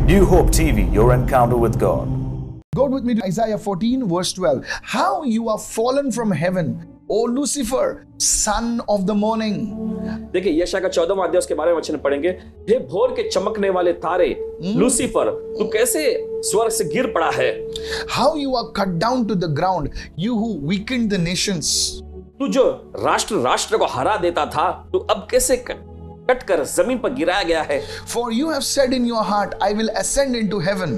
New Hope TV, your encounter with God. Go with me to Isaiah 14 verse 12. How you are fallen from heaven, O Lucifer, son of the morning. देखिए यशायाह का 14वां अध्याय उसके बारे में वचन पढ़ेंगे। हे भोर के चमकने वाले तारे, लूसीफर, तू कैसे स्वर्ग से गिर पड़ा है। How you are cut down to the ground, you who weakened the nations. तू जो राष्ट्र को हरा देता था, तू अब कैसे कट कर जमीन पर गिराया गया है। For you have said in your heart, I will ascend into heaven.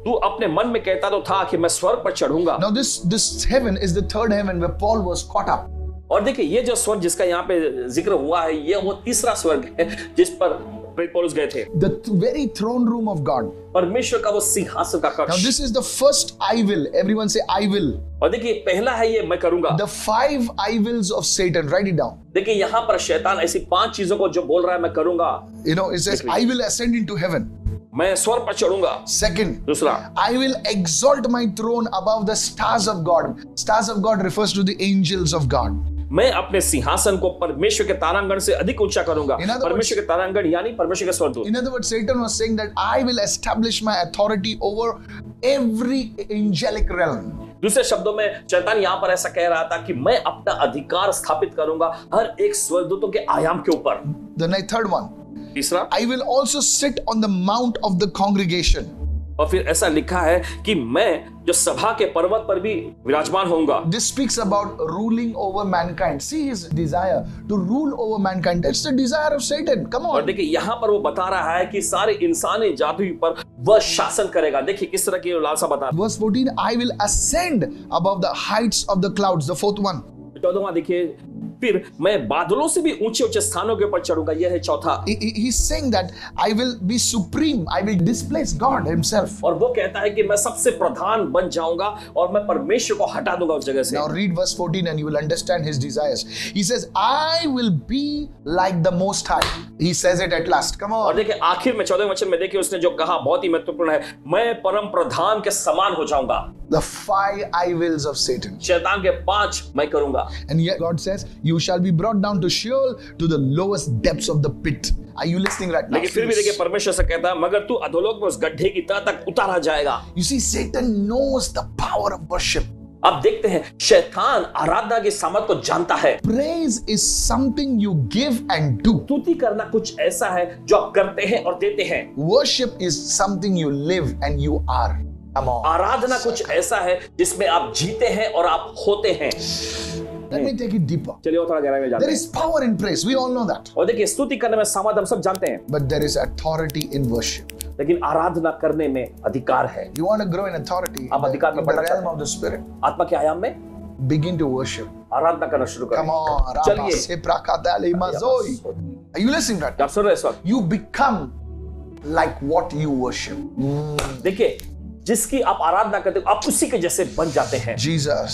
तू अपने मन में कहता तो था कि मैं स्वर्ग पर चढ़ूंगा। Now this heaven is the third heaven where Paul was caught up. और देखिए ये जो स्वर्ग जिसका यहाँ पे जिक्र हुआ है, ये वो तीसरा स्वर्ग है जिस पर पौलुस गए थे। The very throne room of God. परमेश्वर का वो सिंहासन का कक्ष। Now this is the first I will. Everyone say I will. और देखिए पहला है ये मैं करूंगा। The 5 I wills of Satan. Write it down. देखिए यहाँ पर शैतान ऐसी 5 चीजों को जो बोल रहा है मैं करूंगा। You know, it says I will ascend into heaven. मैं स्वर्ग पर चढ़ूंगा। Second, दूसरा, I will exalt my throne above the stars of God. Stars of God refers to the angels of God. मैं अपने सिंहासन को परमेश्वर के तारांगण से अधिक ऊंचा करूंगा। परमेश्वर के तारांगण यानी परमेश्वर के स्वर्गदूत। In other words, Satan was saying that I will establish my authority over every angelic realm. दूसरे शब्दों में शैतान यहाँ पर ऐसा कह रहा था कि मैं अपना अधिकार स्थापित करूंगा हर एक स्वर्गदूतों के आयाम के ऊपर। The third one. तीसरा, I will also sit on the mount of the congregation. और फिर ऐसा लिखा है कि मैं जो सभा के पर्वत पर भी विराजमान होऊंगा। This speaks about ruling over mankind. See his desire to rule over mankind. That's the desire of Satan. Come on. और देखिए यहाँ पर वो बता रहा है कि सारे इंसानी जाति पर वह शासन करेगा। देखिए किस तरह की लालसा बता। Verse 14, I will ascend above the heights of the clouds. The fourth one. 14वां देखिए, फिर मैं बादलों से भी ऊंचे ऊंचे स्थानों के ऊपर चढ़ूंगा। यह है चौथा। He's saying that I will be supreme. I will displace God himself. और वो कहता है कि मैं सबसे प्रधान बन जाऊंगा और मैं परमेश्वर को हटा दूंगा उस जगह से। Now read verse 14 and you will understand his desires. He says, I will be like the Most High. He says it at last. Come और on. देखिए आखिर में 14वें वचन में देखिए उसने जो कहा बहुत ही महत्वपूर्ण है, मैं परम प्रधान के समान हो जाऊंगा। The 5 I wills of Satan. शैतान के 5 मैं करूंगा। And yet God says, you shall be brought down to Sheol, to the lowest depths of the pit. Are you listening right now? लेकिन फिर भी देखिए परमेश्वर से कहता है मगर तू अधोलोक में उस गड्ढे की तह तक उतारा जाएगा। You see, Satan knows the power of worship. अब देखते हैं शैतान आराधना की सामर्थ को जानता है। Praise is something you give and do. स्तुति करना कुछ ऐसा है जो आप करते हैं और देते हैं। Worship is something you live and you are. Come on. आराधना कुछ ऐसा है जिसमें आप जीते हैं और आप होते हैं। Let me take it deeper. चलिए और थोड़ा गहराई में जाते There हैं। is power in praise. We all know that. और देखिए स्तुति करने में सामर्थ हम सब जानते हैं, But there is authority in worship. लेकिन आराधना करने में अधिकार है। You want to grow in authority आप अधिकार में in the बढ़ना realm चाहते of the spirit. आत्मा के आयाम में Begin to worship. आराधना करना शुरू करें। Come on. चलिए। Are you listening right? आप सुन रहे हैं इस वक्त? You become like what you worship. देखिए जिसकी आप आराधना करते हो आप उसी के जैसे बन जाते हैं। Jesus.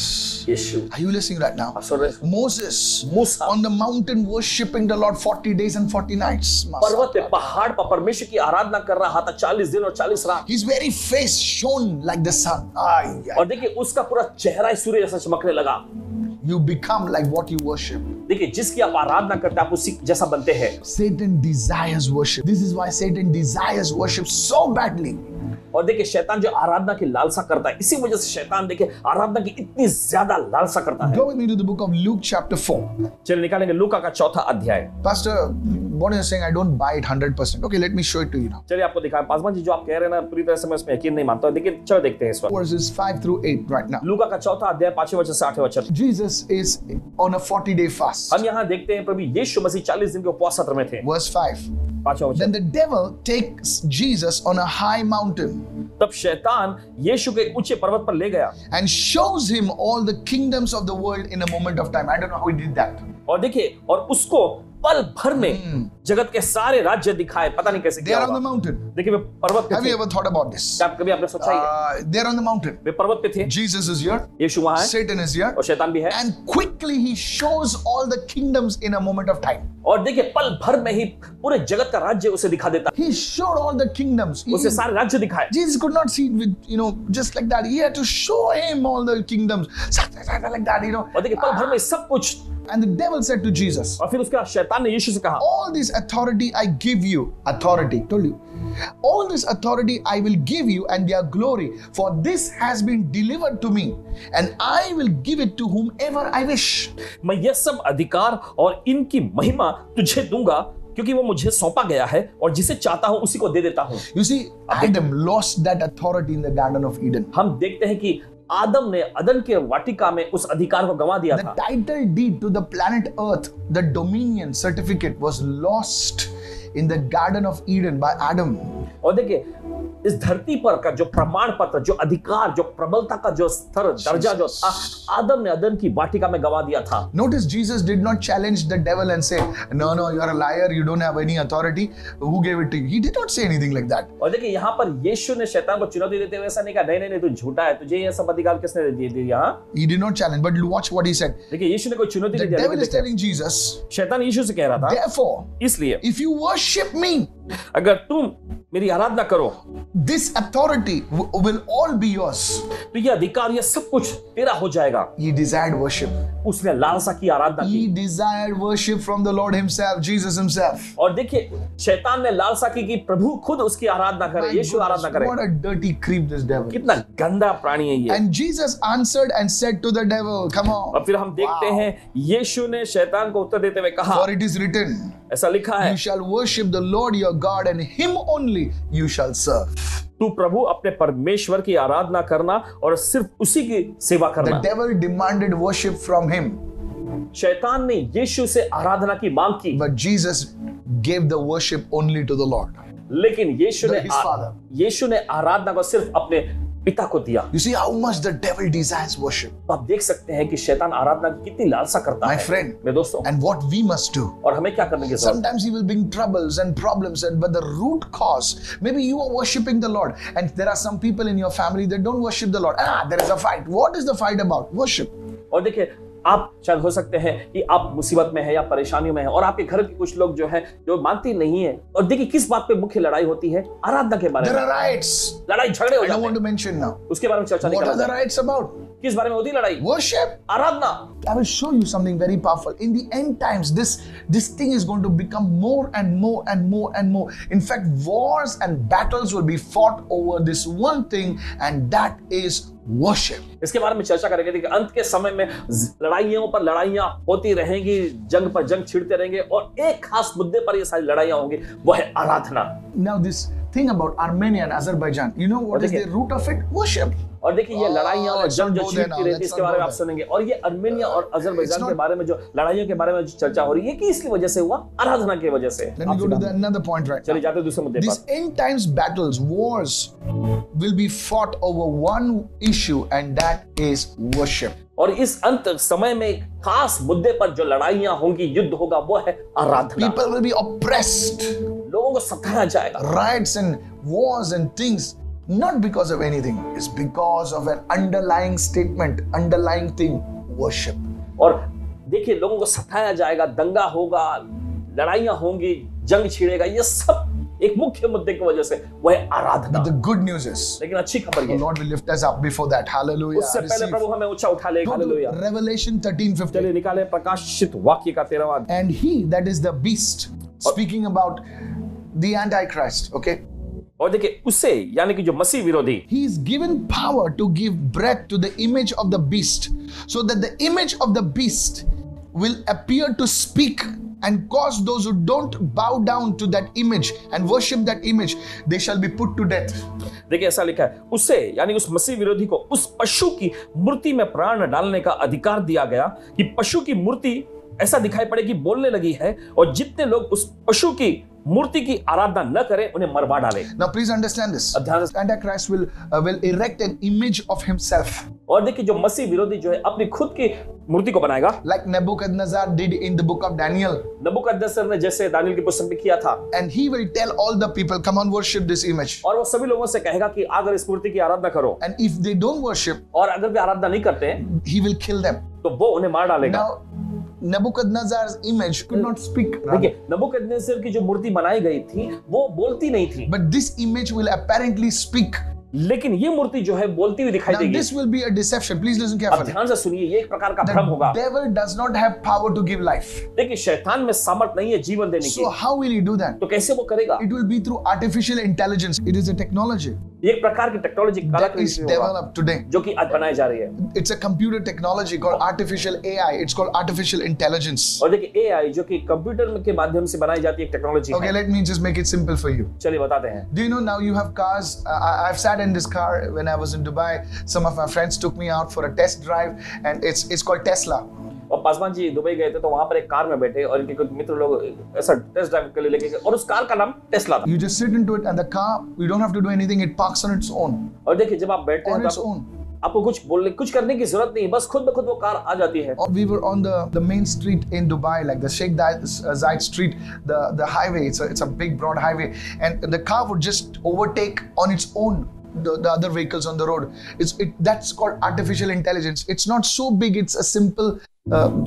Yeshu. Are you listening right now? आप सुन रहे हैं? Moses Musa on the mountain worshiping the Lord 40 days and 40 nights. पर्वत पे पहाड़ पर परमेश्वर की आराधना कर रहा था 40 दिन और 40 रात। His very face shone like the sun. और देखिए उसका पूरा चेहरा ही सूर्य जैसा चमकने लगा। You become like what you worship. देखिए जिसकी आप आराधना करते हैं आप उसी जैसा बनते हैं। Satan desires worship. This is why Satan desires worship so badly. और देखिए शैतान जो आराधना की लालसा करता है, इसी वजह से शैतान देखिए आराधना की इतनी ज्यादा लालसा करता है। Go with me to the book of Luke chapter 4. चलिए निकालेंगे लूका का 4था अध्याय। Pastor, what are you saying? I don't buy it 100%. Okay, let me show it to you now. चलिए आपको दिखाएं। पासवान जी जो आप कह रहे हैं ना पूरी तरह से मैं इसमें यकीन नहीं मानता हूं। देखिए चलो देखते हैं इस वक्त। Verses 5 through 8 right now. लूका का 4था अध्याय 5वें वचन से 8वें वचन। Jesus is on a 40-day fast. हम यहाँ देखते हैं प्रभु यीशु मसीह 40 दिन के उपवास सत्र में थे। Verse 5. 5वां वचन। Then the devil takes Jesus on a high mountain तब शैतान यीशु के एक ऊंचे पर्वत पर ले गया and shows him all the kingdoms of the world in a moment of time. I don't know how he did that. और देखिए और उसको पल भर में जगत के सारे राज्य दिखाए। पता नहीं कैसे They किया are on the होगा। mountain. देखिए वे पर्वत पे Have थे। you ever thought about this? क्या कभी आपने सोचा है? They are on the mountain. वे पर्वत पे थे, Jesus is here. यीशु वहां है Satan is here. और शैतान भी है। And quickly he shows all the kingdoms in a moment of time. और देखिए पल भर में ही पूरे जगत का राज्य उसे दिखा देता। He showed all the kingdoms. उसे सारे राज्य दिखाए। Jesus could not see it with, just like that. He had to show him all the kingdoms. Like that, और देखिए पल भर में सब कुछ। And the devil said to Jesus, और फिर उसके बाद शैतान ने यीशु से कहा, all this authority I give you. Authority. Told you. All this authority I will give you and their glory, for this has been delivered to me, and I will give it to whomever I wish. मैं यह सब अधिकार और इनकी महिमा तुझे दूंगा, क्योंकि वो मुझे सौंपा गया है और जिसे चाहता हूं उसी को दे देता हूं। You see, Adam lost that authority in the Garden of Eden. हम देखते हैं कि आदम ने अदन के वाटिका में उस अधिकार को गंवा दिया The था। title deed to the planet Earth, the dominion certificate, was lost in the Garden of Eden by Adam. और देखिए, इस धरती पर का जो प्रमाण पत्र, जो अधिकार, जो प्रबलता का जो स्तर, दर्जा जो था, आदम ने अदन की वाटिका में गंवा दिया था। Notice Jesus did not challenge the devil and say, no, you are a liar, you don't have any authority. Who gave it to you? He did not say anything like that. और देखिए, यहाँ पर यीशु ने शैतान को चुनौती देते हुए ऐसा नहीं कहा, नहीं तू झूठा है, तुझे ये सब अधिकार किसने दे दिया? He did not challenge, but watch what he said. देखिए, यीशु ने कोई चुनौती The नहीं दिया, devil लेकिन is telling Jesus, शैतान यीशु से कह रहा था, therefore, इसलिए if you worship me, अगर तुम मेरी आराधना करो, this authority will all be yours. तो ये अधिकार, ये सब कुछ तेरा हो जाएगा। He desired worship. उसने लालसा की, आराधना He की। desired worship from the Lord himself, Jesus himself. और देखिए, शैतान ने लालसा की कि प्रभु खुद उसकी आराधना करे, My यीशु आराधना goodness, करे। what a dirty creep this devil. कितना गंदा प्राणी है ये। And Jesus answered and said to the devil, come on. और फिर हम देखते हैं यीशु ने शैतान को उत्तर देते हुए कहा, For it is written, ऐसा लिखा है, you shall worship the Lord your God and him only you shall serve. तू प्रभु अपने परमेश्वर की आराधना करना और सिर्फ उसी की सेवा The करना। devil demanded worship from him, शैतान ने यीशु से आराधना की मांग की, but Jesus gave the worship only to the Lord. लेकिन His father. यीशु ने आराधना को सिर्फ अपने पिता को दिया। You see how much the devil desires worship, तो आप देख सकते हैं कि शैतान आराधना की कितनी लालसा करता my है। friend, मेरे दोस्तों, and what we must do. और हमें क्या करने की जरूरत है? Sometimes he will bring troubles and problems, but the root cause, maybe you are worshiping the Lord, and there are some people in your family that don't worship the Lord. There is a fight. What is the fight about? Worship. और देखिए, आप शायद हो सकते हैं कि आप मुसीबत में है या परेशानियों में है, और आपके घर के कुछ लोग जो है जो मानती नहीं है। और देखिए, किस बात पे मुख्य लड़ाई होती है? आराधना के बारे There में are riots. लड़ाई झगड़े हो I don't जाते want हैं। to mention now. उसके बारे में चर्चा नहीं What are the करना। riots about? किस बारे में होती है लड़ाई? Worship. Aradhana. I will show you something very powerful. In the end times, this thing is going to become more and more and more and more. In fact, wars and battles will be fought over this one thing, and that is worship. इसके बारे में चर्चा करेंगे कि अंत के समय में लड़ाइयों पर लड़ाइयां होती रहेंगी, जंग पर जंग छिड़ते रहेंगे, और एक खास मुद्दे पर ये सारी लड़ाइयां होंगी, वो है आराधना। Now this thing about Armenia and Azerbaijan, you know what is the root of it? Worship. और देखिए, ये लड़ाइयां और let's जंग not जो go there छिड़ती now, रहती है, let's इसके not बारे go में आप there. सुनेंगे। और ये अर्मेनिया और अजरबैजान It's के not- बारे में जो लड़ाइयों के बारे में जो चर्चा हो रही है, कि इसकी वजह से हुआ, आराधना की वजह से। Let me go to another point right चलिए now. जाते हैं दूसरे मुद्दे These पर। end times battles, wars will be fought over one issue, and that is worship. और इस अंत समय में एक खास मुद्दे पर जो लड़ाइयां होंगी, युद्ध होगा, वो है आराधना। People will be oppressed. लोगों को सताया जाएगा। Riots and wars and things, not because of anything, it's because of an underlying statement, underlying thing, worship. और देखिए, लोगों को सताया जाएगा, दंगा होगा, लड़ाइयां होंगी, जंग छिड़ेगा, ये सब एक मुख्य मुद्दे की वजह से, वो है आराधना। But the good news is, लेकिन अच्छी खबर the ये, Lord will lift us up before that. Hallelujah. उससे पहले Receive. प्रभु हमें ऊंचा उठा लेगा। Go to hallelujah. Revelation 13:15. चलिए निकाले प्रकाशित वाक्य का 13वां अध्याय। And he, that is the beast, speaking about the Antichrist, okay? और देखिए, उससे यानी कि जो मसीह विरोधी, He is given power to give breath to the image of the beast, so that the image of the beast will appear to speak and cause those who don't bow down to that image and worship that image, they shall be put to death. देखिए ऐसा लिखा है, उससे यानी उस मसीह विरोधी को उस पशु की मूर्ति में प्राण डालने का अधिकार दिया गया कि पशु की मूर्ति ऐसा दिखाई पड़े कि बोलने लगी है, और जितने लोग उस पशु की मूर्ति की आराधना न करें, उन्हें मरवा डाले। Now please understand this. ध्यान से- Antichrist will erect an image of himself, और देखिए, जो मसीह विरोधी जो है अपनी खुद की मूर्ति को बनाएगा, like Nebuchadnezzar did in the book of Daniel, नबूकदनेस्सर ने जैसे दानियल की पुस्तक में किया था। and he will tell all the people, come on, worship this image. और वो सभी लोगों से कहेगा कि अगर इस मूर्ति की आराधना करो, And if they don't worship, और अगर वे आराधना नहीं करते हैं, he will kill them. तो वो उन्हें मार डालेगा। Now, Nebuchadnezzar's image could not speak, देखिए, नबूकदनेस्सर की जो मूर्ति बनाई गई थी, वो बोलती नहीं थी, but this image will apparently speak. लेकिन ये मूर्ति जो है बोलती हुई दिखाई Now देगी। this will be a deception. Please listen अब carefully. ध्यान से सुनिए, ये एक प्रकार का भ्रम होगा। The devil does not have power to give life. देखिए शैतान में सामर्थ नहीं है जीवन देने की, So how will he do that? तो कैसे वो करेगा? It will be through artificial intelligence. It is a technology ये एक प्रकार की टेक्नोलॉजी that is कलाकृति होगा, developed today. जो कि आज बनाई जा रही है। It's a computer technology called artificial AI. It's called artificial intelligence. और देखिए AI जो कि कंप्यूटर के माध्यम से बनाई जाती है एक टेक्नोलॉजी Okay, है। let me just make it simple for you. चलिए बताते हैं। Do you know now you have cars? I've sat in this car when I was in Dubai. Some of my friends took me out for a test drive, and it's called Tesla. और Paswan ji Dubai गए थे तो वहां पर एक car में बैठे और इनके कुछ मित्र लोग ऐसा टेस्ट ड्राइव के लिए लेके गए और उस कार का नाम टेस्ला था। You just sit into it, and the car, you don't have to do anything. It parks on its own. और देखिए जब आप बैठते हैं On its तो own. आपको कुछ करने की जरूरत नहीं, बस खुद ब खुद वो कार आ जाती है। We were on the main street in Dubai, like the Sheikh Zayed Street, the highway. It's a big broad highway, and the car would just overtake on its own the other vehicles on the road. That's called artificial intelligence. It's not so big. It's a simple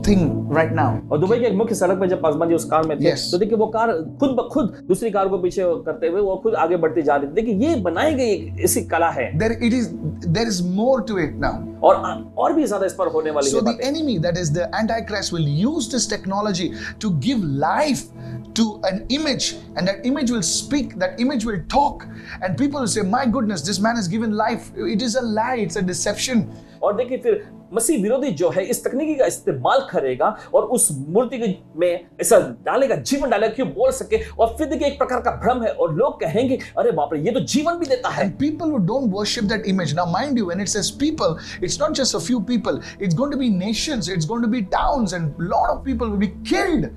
thing right now. और Dubai के एक मुख्य सड़क पर जब पासवान जी उस car में थे Yes. तो देखिए वो कार खुद ब खुद दूसरी कार को पीछे करते हुए वो खुद आगे बढ़ती जा रही थी। देखिए ये बनाई गई एक ऐसी कला है There is more to it now. और भी ज्यादा इस पर होने वाली So है the बातें। enemy, that is the Antichrist, will use this technology to give life to an image, and that image will speak, that image will talk, and people will say, my goodness, this man has given life. It is a lie, it's a deception. और देखिए फिर मसीह विरोधी जो है इस तकनीकी का इस्तेमाल करेगा और उस मूर्ति में ऐसा डालेगा, जीवन डालेगा कि वो बोल सके, और फिर देखिए एक प्रकार का भ्रम है और लोग कहेंगे अरे बाप रे ये तो जीवन भी देता है। And people who don't worship that image, now mind you, when it says people, it's not just a few people, it's going to be nations, it's going to be towns, and a lot of people will be killed,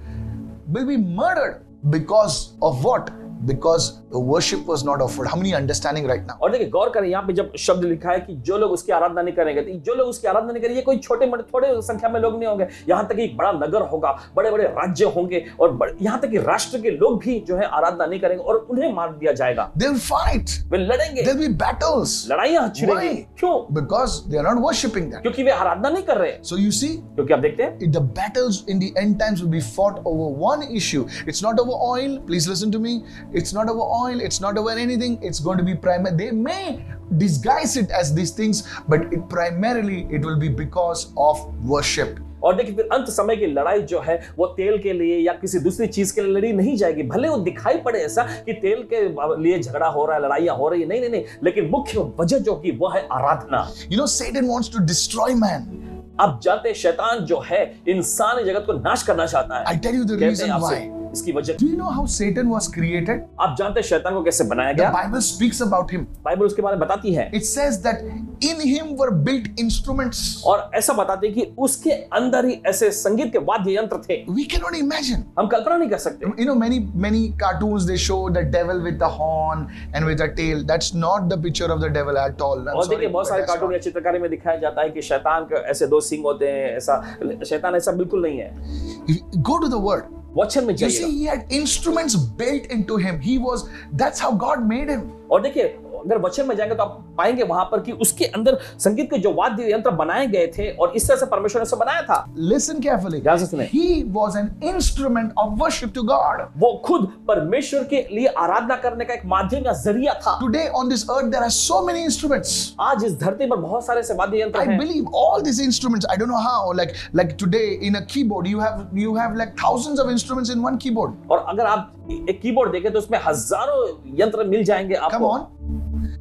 will be murdered because of what? Because the worship was not offered. How many understanding right now? और देखिए गौर करें यहाँ पे जब शब्द लिखा है कि जो लोग उसकी आराधना नहीं करेंगे, तो जो लोग उसकी आराधना नहीं करेंगे कोई छोटे मोटे थोड़े संख्या में लोग नहीं होंगे, यहाँ तक कि एक बड़ा नगर होगा, बड़े बड़े राज्य होंगे, और यहाँ तक कि राष्ट्र के लोग भी जो है आराधना नहीं करेंगे और उन्हें मार दिया जाएगा। They'll fight. वे लड़ेंगे, There'll be battles. लड़ाइयाँ छिड़ेंगी। Why? क्यों? Because they are not worshiping that. क्योंकि वे आराधना नहीं कर रहे। So you see, क्योंकि आप देखते हैं the battles in the end times will be fought over one issue. It's not over oil. Please listen to me. It's not over oil. It's not over anything. It's going to be primary. They may disguise it as these things, but primarily it will be because of worship. और देखिए फिर अंत समय की लड़ाई जो है वो तेल के लिए या किसी दूसरी चीज के लिए लड़ी नहीं जाएगी। भले वो दिखाई पड़े ऐसा कि तेल के लिए झगड़ा हो रहा है, लड़ाइयां हो रही है, नहीं नहीं नहीं, लेकिन मुख्य वजह जो कि वो है आराधना। You know, Satan wants to destroy man. आप जानते हैं शैतान जो है इंसानी जगत को नाश करना चाहता है। I tell you the कहते हैं reason आपसे why. इसकी वजह। Do you know how Satan was created? आप जानते हैं शैतान को कैसे बनाया The गया? Bible speaks about him. Bible उसके बारे में बताती है It says that in him were built instruments. और ऐसा बताती है कि उसके अंदर ही ऐसे संगीत के वाद्य यंत्र थे, We cannot imagine. हम कल्पना नहीं कर सकते। You know, many cartoons, they show the devil with the horn and with a tail. That's not the picture of the devil at all. I'm और sorry, देखिए बहुत but सारे that's कार्टून not. या चित्रकारी में दिखाया जाता है कि शैतान के ऐसे दो सिंग होते हैं, ऐसा शैतान ऐसा बिल्कुल नहीं है। Go to the word. वचन में You see, जाइएगा he had instruments built into him. That's how God made him. और देखिए अगर वचन में जाएंगे तो आप पाएंगे वहां पर कि उसके अंदर संगीत के जो वाद्य यंत्र बनाए गए थे और इस तरह से परमेश्वर ने उसे बनाया था। Listen carefully. ध्यान से सुने। He was an instrument of worship to God. वो खुद परमेश्वर के लिए आराधना करने का एक माध्यम या जरिया था। Today on this earth, there are so many instruments. आज इस धरती पर बहुत सारे ऐसे वाद्य यंत्र I हैं। believe all these instruments. I don't know how. Like today in a keyboard, you have like thousands of instruments in one keyboard. और अगर आप एक कीबोर्ड देखें तो उसमें हजारों यंत्र मिल जाएंगे Come आपको। on.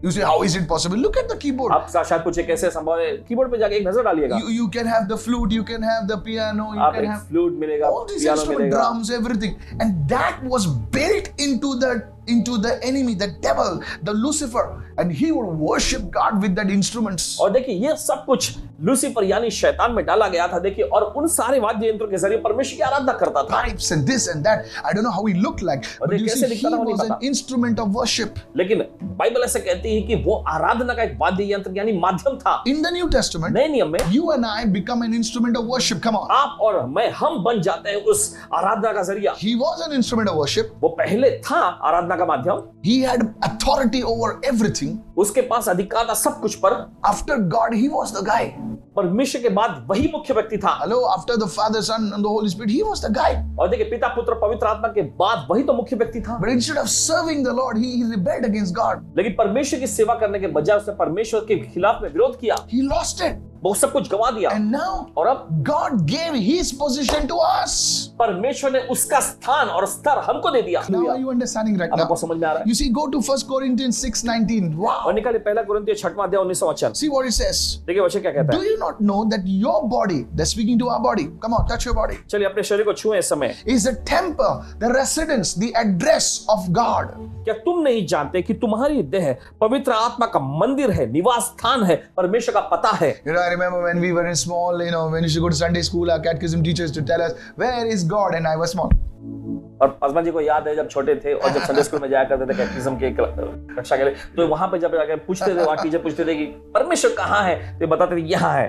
You say, how is it possible? Look at the keyboard. आप शायद पूछे कैसे संभव है, कीबोर्ड पे जाके एक नजर डालिएगा। You can have the flute, you can have the piano, you आप can एक have फ्लूट मिलेगा, all these पियानो instruments, मिलेगा। drums, everything. And that was built into the enemy, the devil, the Lucifer. And he would worship God with that instruments. और देखिए ये सब कुछ Lucifer यानी शैतान में डाला गया था। देखिए और उन सारे वाद्य यंत्रों के जरिए परमेश्वर की आराधना करता था। Pipes and this and that. I don't know how he looked like. But you see, he was an instrument of worship. लेकिन बाइबल ऐसे कहती है कि वो आराधना का एक वाद्य यंत्र यानी माध्यम था। In the New Testament, नए नियम में you and I become an instrument of worship. Come on. आप और मैं हम बन जाते हैं उस आराधना का जरिया। He was an instrument of worship. वो पहले था आराधना का माध्यम, He had authority over everything. उसके पास अधिकार था सब कुछ पर। After God, he was the guy. परमेश्वर के बाद वही मुख्य व्यक्ति था। Hello, after the Father, Son, and the Holy Spirit, he was the guy. और देखिए पिता पुत्र पवित्र आत्मा के बाद वही तो मुख्य व्यक्ति था। But instead of serving the Lord, he rebelled against God. लेकिन परमेश्वर की सेवा करने के बजाय उसने परमेश्वर के खिलाफ में विरोध किया, He lost it. वो सब कुछ गवा दिया। And now और अब God gave his position to us. परमेश्वर ने उसका स्थान और स्तर हमको दे दिया। Now are you understanding right अब आपको now? समझ में आ रहा है? You see, go to 1 Corinthians 6:19. और Wow. निकाले पहला कुरिन्थियों 6वां अध्याय 19वां वचन। See what it says. देखिए वचन क्या कहता Do है? you not know that your body, they're speaking to our body. Come on, touch your body. चलिए अपने शरीर को छुएं इस समय। Is the temple, the residence, the address of God. क्या तुम नहीं जानते कि तुम्हारी देह पवित्र आत्मा का मंदिर है, निवास स्थान है, परमेश्वर का पता है? You know, I remember when we were in small, when we used to go to Sunday school, our catechism teachers to tell us, where is God? And I was small. और आसमान जी को याद है जब छोटे थे और जब संडे स्कूल में जाया करते थे कैटेकिज्म के कक्षा के लिए, तो वहां पे जब जाकर पूछते थे, वहां टीचर पूछते थे कि परमेश्वर कहाँ है, तो बताते थे यहाँ है।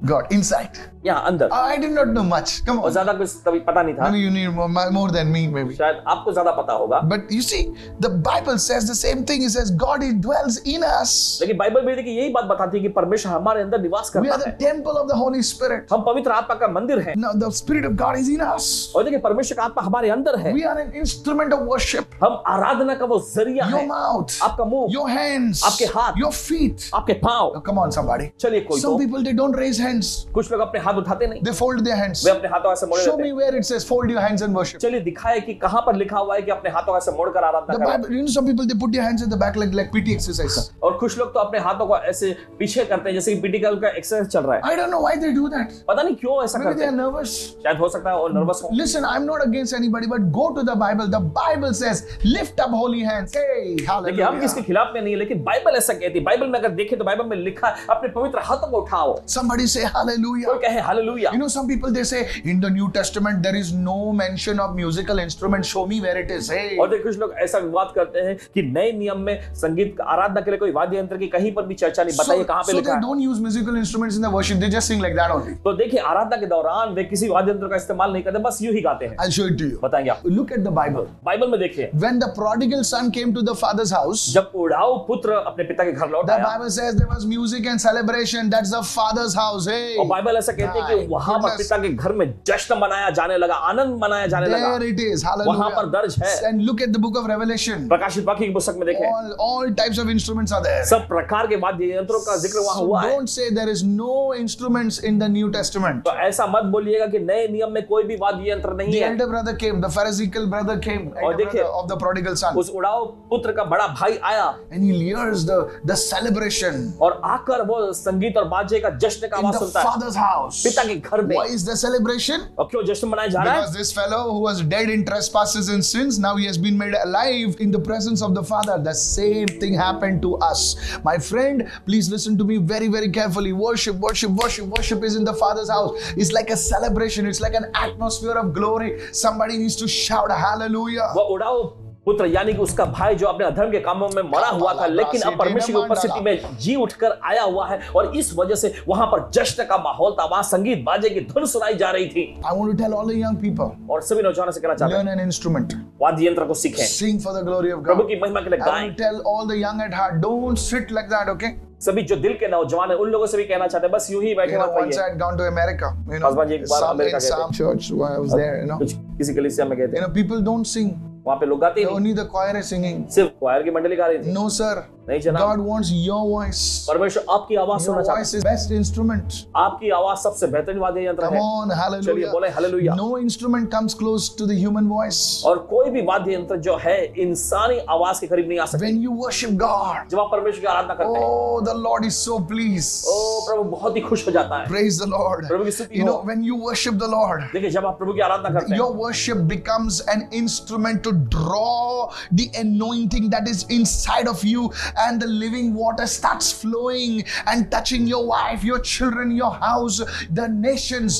God, inside. यहाँ अंदर। I did not know much. Come और on. ज्यादा कुछ कभी पता नहीं था। Maybe you need more than me, maybe. शायद आपको ज्यादा पता होगा। But you see, the Bible says the same thing. It says God dwells in us. लेकिन बाइबल भी देखिए यही बात बताती है कि परमेश्वर हमारे अंदर निवास We करता are the है। temple of the Holy Spirit. हम पवित्र आत्मा का मंदिर है। Now the Spirit of God is in us. और देखिए परमेश्वर का आत्मा हमारे अंदर है। We are an instrument of worship. हम आराधना का वो जरिया Your है। mouth, आपका मुंह, your hands, आपके हाथ, your feet. आपके पांव। Oh, come on, somebody. चलिए कोई Some तो people they don't raise hands. कुछ लोग अपने हाथ उठाते नहीं, They fold their hands. वे अपने हाथों ऐसे मोड़े Show रहते me हैं। where it says fold your hands and worship. चलिए दिखाए कि कहां पर लिखा हुआ है कि अपने हाथों ऐसे मोड़कर आराधना The करें। Bible, some people they put their hands at the back like PT exercise. और कुछ लोग तो अपने हाथों को ऐसे पीछे करते हैं जैसे कि पीटी का एक्सरसाइज चल रहा है। I don't know why they do that. पता नहीं क्यों ऐसा Maybe करते they are हैं। nervous. शायद हो सकता है और नर्वस हो। Listen, I'm not against anybody, but go to the Bible. The Bible says, lift up holy hands. Hey, देखिए हम hallelujah. किसके खिलाफ में नहीं है, लेकिन बाइबल ऐसा कहती है। बाइबल में अगर देखें तो बाइबल में लिखा है अपने पवित्र हाथों को उठाओ। Somebody say hallelujah. कोई कहे hallelujah. You know, some people they say in the New Testament there is no mention of musical instruments. Show me where it is. Hey. और देखिए कुछ लोग ऐसा विवाद करते हैं कि नए नियम में संगीत आराधना के लिए कोई वाद्य यंत्र की कहीं पर भी चर्चा नहीं। बताइए कहां पे So लिखा they है? don't use musical instruments in the worship. They just sing like that only. तो देखिए आराधना के दौरान वे किसी वाद्य यंत्र का इस्तेमाल नहीं करते, बस यूं ही गाते हैं। I'll show it to you. बताएंगे आप। Look at the Bible. Bible में देखिए When the prodigal son came to the father's house, जब उड़ाऊ पुत्र अपने पिता के घर लौट the आया, Bible says there was music and celebration. That's the father's house. Hey. और बाइबल ऐसा कहती है कि My वहां पर goodness. पिता के घर में जश्न मनाया जाने लगा, आनंद मनाया जाने लगा। There it is. वहां पर दर्ज है। Hallelujah. And look at the book of Revelation. प्रकाशित वाक्य की पुस्तक में देखें All types of instruments are there. सब प्रकार के वाद्य यंत्रों का जिक्र वहां So हुआ है। don't say there is no instruments in the New Testament. तो ऐसा मत बोलिएगा कि नए नियम में कोई भी वाद्य यंत्र नहीं The है। elder brother came, the Pharisaical brother came, और elder देखिए, brother of the prodigal son. उस उड़ाऊ पुत्र का बड़ा भाई आया And he hears the celebration और आकर वो संगीत और बाजे का जश्न का in आवाज the सुनता है father's house. पिता के घर में। Why is the celebration? और क्यों जश्न मनाया जा रहा Because है? this fellow who was dead in trespasses and sins, now he has been made alive in the presence of the Father. The same thing happened to us. My friend, please listen to me very, very carefully. Worship is in the Father's house. It's like a celebration. It's like an atmosphere of glory. Somebody needs to shout hallelujah. वो उड़ाऊ पुत्र यानी कि उसका भाई जो अपने अधर्म के कामों में मरा हुआ था, लेकिन अब परमेश्वर की उपस्थिति में जी उठकर आया हुआ है और इस वजह से वहां पर जश्न का माहौल था, वहां संगीत बाजे की धुन सुनाई जा रही थी। I want to tell all the young people, और सभी नौजवानों से कहना चाहते learn हैं an instrument. वाद्य यंत्र को सीखें, Sing for the glory of Prabhu God. की महिमा के लिए I गाएं। want to tell all the young at heart, don't sit like that, okay? सभी जो दिल के नौजवान हैं उन लोगों से भी कहना चाहते हैं बस यूं ही बैठे You know, मत once I रहिए। had gone to America, you know, husband ji एक बार some, अमेरिका in गए थे। some church where I was there, you know. कुछ किसी कलीसिया में गए थे, People don't sing. वहां पे लोग गाते ही नहीं, Only the choir is singing. सिर्फ क्वायर की मंडली गा रही थी। No, sir. नहीं जनाब, God wants your voice. परमेश्वर आपकी आवाज Your सुनना चाहता voice is best instrument. है। आपकी आवाज सबसे बेहतरीन वाद्य यंत्र Come है। on, चलिए बोले hallelujah. Hallelujah. No instrument comes close to the human voice. और कोई भी वाद्य यंत्र जो है इंसानी आवाज के करीब नहीं आ सकता। When you worship God, जब आप परमेश्वर की आराधना करते हैं, oh, the Lord is so pleased. ओ प्रभु बहुत ही खुश हो जाता है। Praise the Lord. प्रभु की स्तुति You हो। know, when you worship the Lord, देखिए जब आप प्रभु की आराधना करते हैं, your worship becomes an instrument to draw the anointing that is inside of you, and the living water starts flowing and touching your wife, your children, your house, the nations.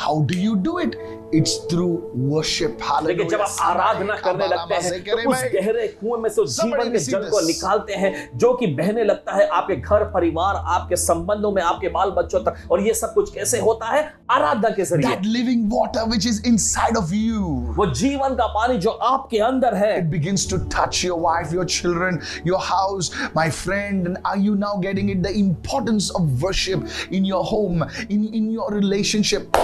How do you do it? It's through worship. देखिए जब आप आराधना करने लगते हैं तो उस गहरे कुएं में से उस जीवन के जल को निकालते हैं जो कि बहने लगता है आपके घर परिवार, आपके संबंधों में, आपके बाल बच्चों तक। और ये सब कुछ कैसे होता है? आराधना के जरिए। That living water which is inside of you, वो जीवन का पानी जो आपके अंदर है, it begins to touch your wife, your children, your house, my friend. And are you now getting it? The importance of worship in your home, in your relationship.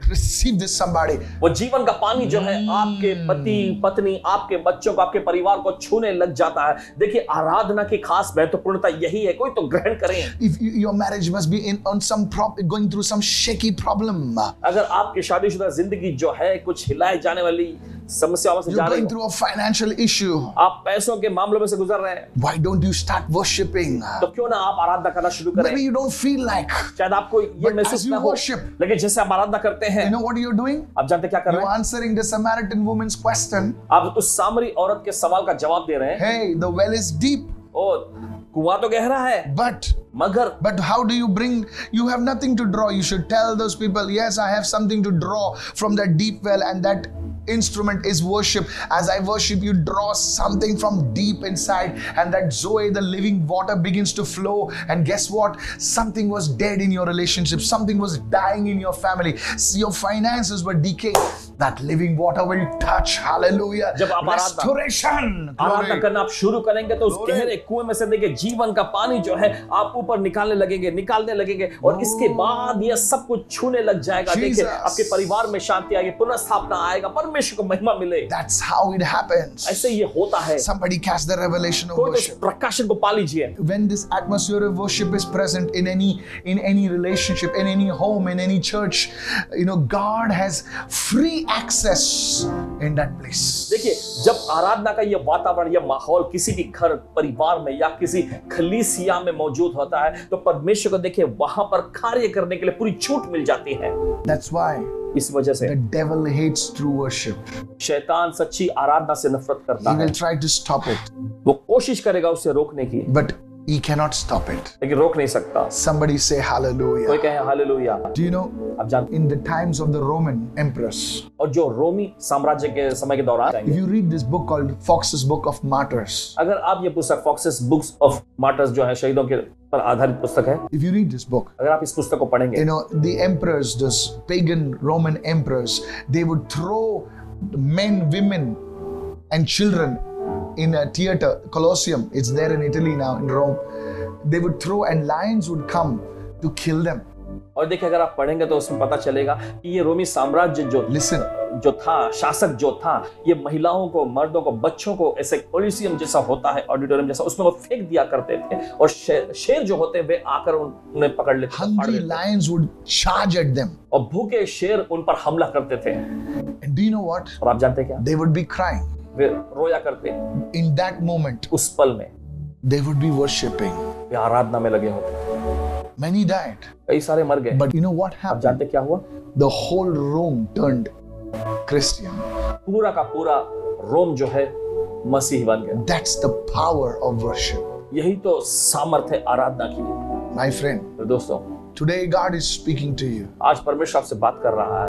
Receive this, somebody. वो जीवन का पानी जो है आपके पति पत्नी, आपके बच्चों को, आपके परिवार को छूने लग जाता है। देखिए आराधना की खास महत्वपूर्णता यही है। कोई तो ग्रहण करें। If your marriage must be on some going through some shaky problem, अगर आपकी शादीशुदा जिंदगी जो है कुछ हिलाए जाने वाली समस्याओं से जा you're रही going through a financial issue, आप पैसों के मामलों में से गुजर रहे हैं, why don't you start worshiping? तो क्यों ना आप आराधना करना शुरू करें? Maybe you don't feel like, शायद आपको ये but महसूस as you ना हो, worship, लेकिन जैसे आप आराधना करते हैं, you know what you're doing? आप जानते क्या कर रहे You're हैं? answering the Samaritan woman's question. आप उस सामरी औरत के सवाल का जवाब दे रहे हैं। Hey, the well is deep, ओ कुआं तो गहरा है, but मगर how do you bring? You have nothing to draw. You should tell those people, yes, I have something to draw from that deep well, and that instrument is worship. As I worship, you draw something from deep inside, and that Zoe, the living water, begins to flow. And guess what? Something was dead in your relationship, something was dying in your family, your finances were decaying. That living water will touch. Hallelujah. जब आप Restoration. आराधना Glory. करना आप शुरू करेंगे तो उस Glory. गहरे कुएं में से देखिए जीवन का पानी जो है आप ऊपर निकालने लगेंगे और इसके बाद ये सब कुछ छूने लग जाएगा। देखिए Jesus. आपके परिवार में शांति आएगी, पुनर्स्थापना आएगा, परमेश्वर को महिमा मिले। That's how it happens. ऐसे ये होता है। Somebody catch the revelation of कोई तो worship. प्रकाशन को पा लीजिए। When this atmosphere of worship is present in any relationship, in any home, in any church, God has free access in that place. देखिए जब आराधना का ये वातावरण, ये माहौल किसी भी घर परिवार में या किसी कलीसिया में मौजूद होता है तो परमेश्वर को देखिए वहां पर कार्य करने के लिए पूरी छूट मिल जाती है। That's why इस वजह से the devil hates true worship. शैतान सच्ची आराधना से नफरत करता He है। will try to stop it, वो कोशिश करेगा उसे रोकने की, but he cannot stop it. लेकिन रोक नहीं सकता। Somebody say कोई hallelujah. कहे हालेलुया। Do you know, आप जानते in the times of the Roman empress, और जो रोमी साम्राज्य के समय के दौरान if you read this book called Fox's Book of Martyrs, अगर आप ये पुस्तक फॉक्सेस बुक्स ऑफ मार्टर्स जो है शहीदों के पर आधारित पुस्तक है, if you read this book, अगर आप इस पुस्तक को पढ़ेंगे the emperors, those pagan Roman emperors, they would throw men, women, and children in a theater, Colosseum. It's there in Italy now, in Rome. They would throw, and lions would come to kill them. और देखिए अगर आप पढ़ेंगे तो उसमें पता चलेगा कि ये रोमी साम्राज्य Listen, जो था, शासक जो था, ये महिलाओं को, मर्दों को, बच्चों को ऐसे कोलिसियम जैसा होता है, ऑडिटोरियम जैसा, उसमें वो फेंक दिया करते थे और शेर जो होते हैं वे आकर उन्हें पकड़ लेते थे, फाड़ hungry लेते थे। lions would charge at them. और भूखे शेर उन पर हमला करते थे। And do you know what? और आप जानते हैं क्या? They would be crying. वे रोया करते। In that moment, उस पल में they would be worshipping. वे आराधना में लगे होते। Many died. कई सारे मर गए। But you know what आप happened? जानते क्या हुआ? The whole Rome turned Christian. पूरा का पूरा रोम जो है मसीह बन गया। That's the power of worship. यही तो सामर्थ्य है आराधना की। My friend, तो दोस्तों today God is speaking to you. आज परमेश्वर आपसे बात कर रहा है।